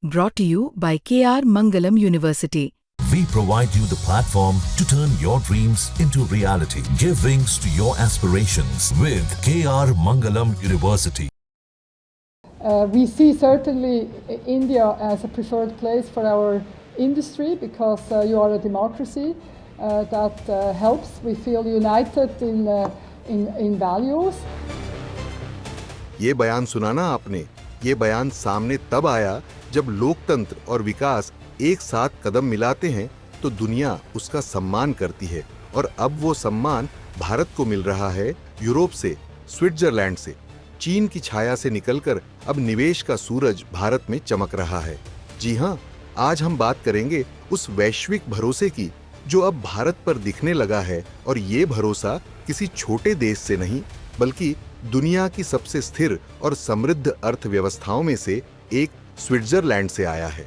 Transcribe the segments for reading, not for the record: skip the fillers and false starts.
Brought to you by KR Mangalam University. We provide you the platform to turn your dreams into reality. Give wings to your aspirations with KR Mangalam University. We see certainly India as a preferred place for our industry because you are a democracy that helps. We feel united in values. ये बयान सुना ना आपने? ये बयान सामने तब आया जब लोकतंत्र और विकास एक साथ कदम मिलाते हैं तो दुनिया उसका सम्मान करती है, और अब वो सम्मान भारत को मिल रहा है यूरोप से, स्विट्जरलैंड से। चीन की छाया से निकलकर अब निवेश का सूरज भारत में चमक रहा है। जी हाँ, आज हम बात करेंगे उस वैश्विक भरोसे की जो अब भारत पर दिखने लगा है, और ये भरोसा किसी छोटे देश से नहीं बल्कि दुनिया की सबसे स्थिर और समृद्ध अर्थव्यवस्थाओं में से एक स्विट्जरलैंड से आया है।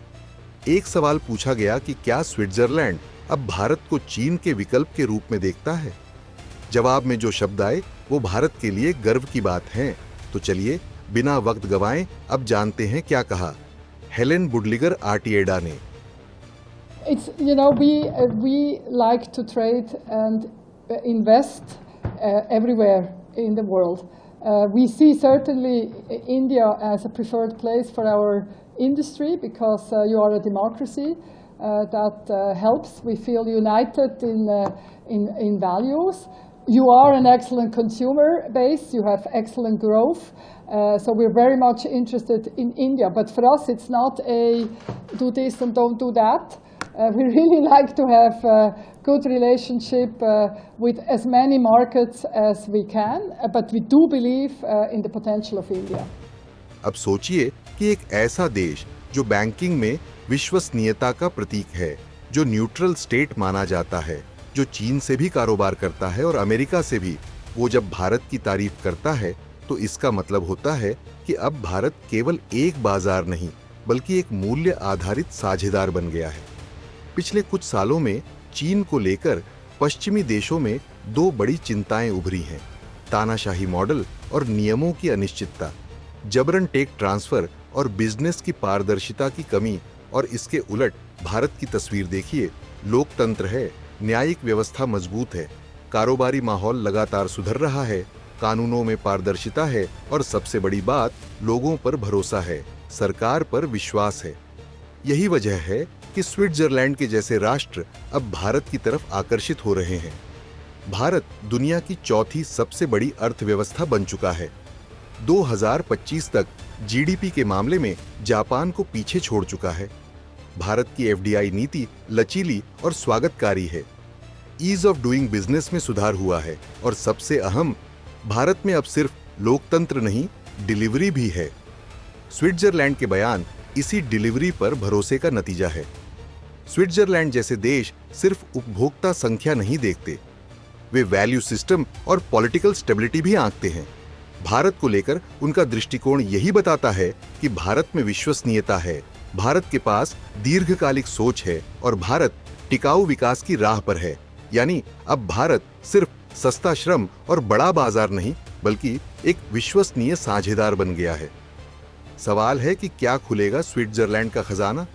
एक सवाल पूछा गया कि क्या स्विट्जरलैंड अब भारत को चीन के विकल्प के रूप में देखता है? जवाब में जो शब्द आए वो भारत के लिए गर्व की बात है। तो चलिए बिना वक्त गवाएं अब जानते हैं क्या कहा हेलेन बुडलिगर आर्टिएडा ने। It's, we like to trade and invest everywhere in the world. We see certainly India as a preferred place for our industry because you are a democracy that helps. We feel united in values. You are an excellent consumer base. You have excellent growth. So we're very much interested in India. But for us, it's not a do this and don't do that. We really like to have a good relationship with as many markets as we can, but we do believe in the potential of India. अब सोचिए कि एक ऐसा देश जो banking में विश्वसनीयता का प्रतीक है, जो न्यूट्रल स्टेट माना जाता है, जो चीन से भी कारोबार करता है और अमेरिका से भी, वो जब भारत की तारीफ करता है तो इसका मतलब होता है कि अब भारत केवल एक बाजार नहीं बल्कि एक मूल्य आधारित साझेदार बन गया है। पिछले कुछ सालों में चीन को लेकर पश्चिमी देशों में दो बड़ी चिंताएं उभरी हैं: तानाशाही मॉडल और नियमों की अनिश्चितता, जबरन टेक ट्रांसफर और बिजनेस की पारदर्शिता की कमी। और इसके उलट भारत की तस्वीर देखिए, लोकतंत्र है, न्यायिक व्यवस्था मजबूत है, कारोबारी माहौल लगातार सुधर रहा है, कानूनों में पारदर्शिता है और सबसे बड़ी बात, लोगों पर भरोसा है, सरकार पर विश्वास है। यही वजह है कि स्विट्जरलैंड के जैसे राष्ट्र अब भारत की तरफ आकर्षित हो रहे हैं। भारत दुनिया की चौथी सबसे बड़ी अर्थव्यवस्था बन चुका है। 2025 तक जीडीपी के मामले में जापान को पीछे छोड़ चुका है। भारत की एफडीआई नीति लचीली और स्वागतकारी है। ईज ऑफ डूइंग बिजनेस में सुधार हुआ है, और सबसे अहम, भारत में अब सिर्फ लोकतंत्र नहीं, डिलीवरी भी है। स्विट्जरलैंड के बयान इसी डिलीवरी पर भरोसे का नतीजा है। स्विट्जरलैंड जैसे देश सिर्फ उपभोक्ता संख्या नहीं देखते, वे वैल्यू सिस्टम और पॉलिटिकल स्टेबिलिटी भी आंकते हैं। भारत को लेकर उनका दृष्टिकोण यही बताता है कि भारत में विश्वसनीयता है, भारत के पास दीर्घकालिक सोच है और भारत टिकाऊ विकास की राह पर है। यानी अब भारत सिर्फ सस्ता श्रम और बड़ा बाजार नहीं बल्कि एक विश्वसनीय साझेदार बन गया है। सवाल है कि क्या खुलेगा स्विट्जरलैंड का खजाना?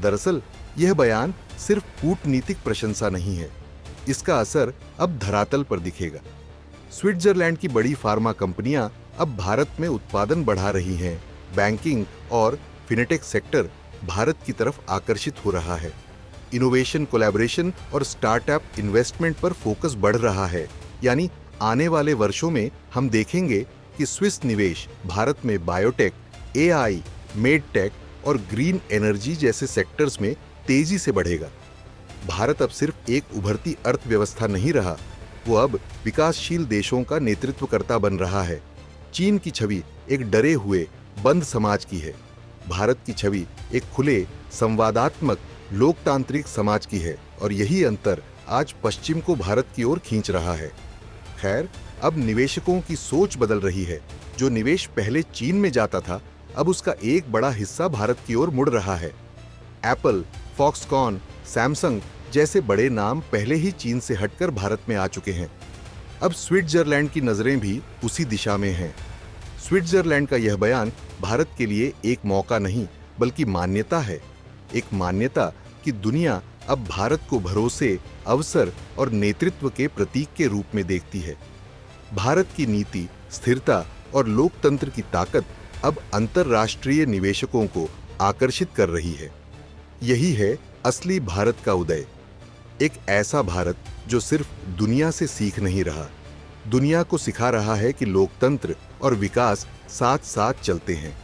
दरअसल यह बयान सिर्फ कूटनीतिक प्रशंसा नहीं है, इसका असर अब धरातल पर दिखेगा। स्विट्जरलैंड की बड़ी फार्मा कंपनियां अब भारत में उत्पादन बढ़ा रही हैं। बैंकिंग और फिनटेक सेक्टर भारत की तरफ आकर्षित हो रहा है। इनोवेशन, कोलैबोरेशन और स्टार्टअप इन्वेस्टमेंट पर फोकस बढ़ रहा है। यानी आने वाले वर्षों में हम देखेंगे कि स्विस निवेश भारत में बायोटेक, एआई, मेडटेक और ग्रीन एनर्जी जैसे सेक्टर्स में तेजी से बढ़ेगा। भारत अब सिर्फ एक उभरती अर्थव्यवस्था नहीं रहा, वो अब विकासशील देशों का नेतृत्वकर्ता बन रहा है। चीन की छवि एक डरे हुए, बंद समाज की है। भारत की छवि एक खुले, संवादात्मक, लोकतांत्रिक समाज की है, और यही अंतर आज पश्चिम को भारत की ओर खींच रहा है। खैर, अब निवेशकों की सोच बदल रही है। जो निवेश पहले चीन में जाता था, अब उसका एक बड़ा हिस्सा भारत की ओर मुड़ रहा है। एप्पल, फॉक्सकॉन, सैमसंग जैसे बड़े नाम पहले ही चीन से हटकर भारत में आ चुके हैं। अब स्विट्जरलैंड की नजरें भी उसी दिशा में हैं। स्विट्जरलैंड का यह बयान भारत के लिए एक मौका नहीं बल्कि मान्यता है। एक मान्यता कि दुनिया अब भारत को भरोसे, अवसर और नेतृत्व के प्रतीक के रूप में देखती है। भारत की नीति, स्थिरता और लोकतंत्र की ताकत अब अंतर्राष्ट्रीय निवेशकों को आकर्षित कर रही है। यही है असली भारत का उदय, एक ऐसा भारत जो सिर्फ दुनिया से सीख नहीं रहा, दुनिया को सिखा रहा है कि लोकतंत्र और विकास साथ साथ चलते हैं।